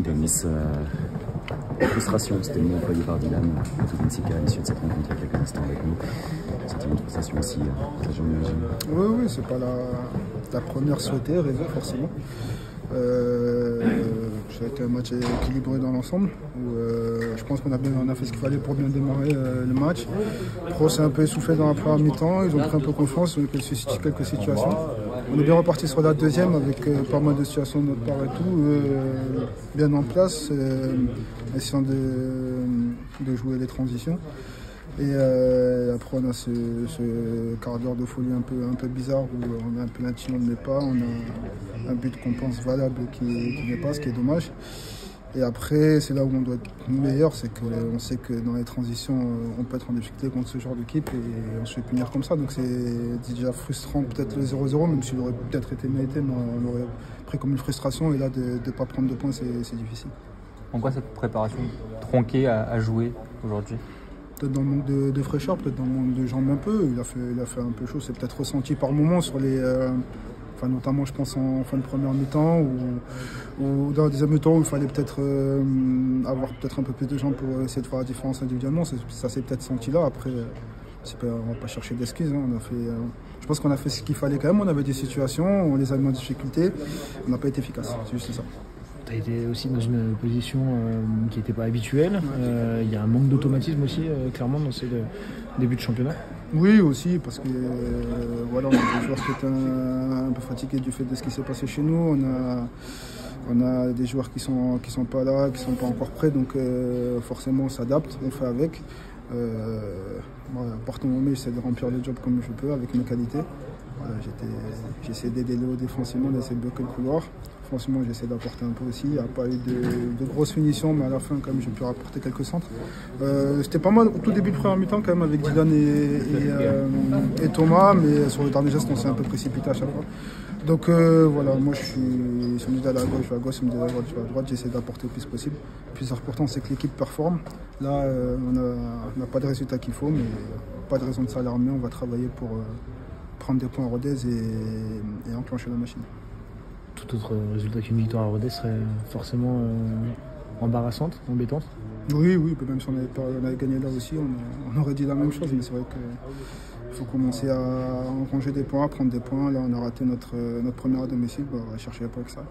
Denis, frustration, c'était le mot employé par Dylan Benfica à l'issue de cette rencontre il y a quelques instants avec nous. C'était une frustration aussi, cette journée. Oui, c'est pas la première souhaitée, rêvée forcément. Ça a été un match équilibré dans l'ensemble. Je pense qu'on a fait ce qu'il fallait pour bien démarrer le match. Pro s'est un peu essoufflé dans la première mi-temps, ils ont pris un peu confiance, ils ont eu quelques situations. On est bien reparti sur la deuxième avec pas mal de situations de notre part et tout, bien en place, essayant de jouer les transitions. Et après on a ce quart d'heure de folie un peu bizarre où on a un penalty, on ne met pas, on a un but qu'on pense valable qui n'est pas, ce qui est dommage. Et après c'est là où on doit être meilleur, c'est qu'on sait que dans les transitions on peut être en difficulté contre ce genre d'équipe et on se fait punir comme ça. Donc c'est déjà frustrant peut-être le 0-0, même s'il aurait peut-être été mérité, mais on l'aurait pris comme une frustration et là de ne pas prendre de points c'est difficile. En quoi cette préparation tronquée à jouer aujourd'hui? Peut-être dans le manque de fraîcheur, peut-être dans le manque de jambes un peu. Il a fait un peu chaud, c'est peut-être ressenti par moments sur les. Notamment je pense en fin de première mi-temps ou dans la deuxième mi-temps où il fallait peut-être avoir peut-être un peu plus de jambes pour essayer de faire la différence individuellement. Ça s'est peut-être senti là. Après, on ne va pas chercher d'excuses. Hein. Je pense qu'on a fait ce qu'il fallait quand même. On avait des situations, on les a mis en difficulté. On n'a pas été efficace, c'est juste ça. Tu as été aussi dans une position qui n'était pas habituelle. Il y a un manque d'automatisme aussi, clairement, dans ces débuts de championnat. Oui, aussi, parce que voilà, on a des joueurs qui étaient un peu fatigués du fait de ce qui s'est passé chez nous. On a des joueurs qui sont pas là, qui sont pas encore prêts, donc forcément on s'adapte, on fait avec. À partir du moment où j'essaie de remplir le job comme je peux, avec mes qualités. J'ai essayé d'aider Léo défensivement, d'essayer de bloquer le couloir. Franchement, j'essaie d'apporter un peu aussi. Il n'y a pas eu de grosses finitions, mais à la fin, quand même, j'ai pu rapporter quelques centres. C'était pas mal au tout début de première mi-temps, quand même, avec Dylan et Thomas, mais sur le dernier geste, on s'est un peu précipité à chaque fois. Donc voilà, moi, je suis sur me dit à la gauche, je vais à gauche, si on me dit à la droite, je vais à droite. J'essaie d'apporter le plus possible. Puis, c'est important, c'est que l'équipe performe. Là, on n'a pas de résultat qu'il faut, mais pas de raison de s'alarmer. On va travailler pour prendre des points à Rodez et enclencher la machine. Tout autre résultat qu'une victoire à Rodez serait forcément embarrassante, embêtante? Oui, même si on avait gagné là aussi, on aurait dit la même chose, mais c'est vrai qu'il faut commencer à engranger des points, à prendre des points. Là, on a raté notre première à domicile, on va chercher pas que ça.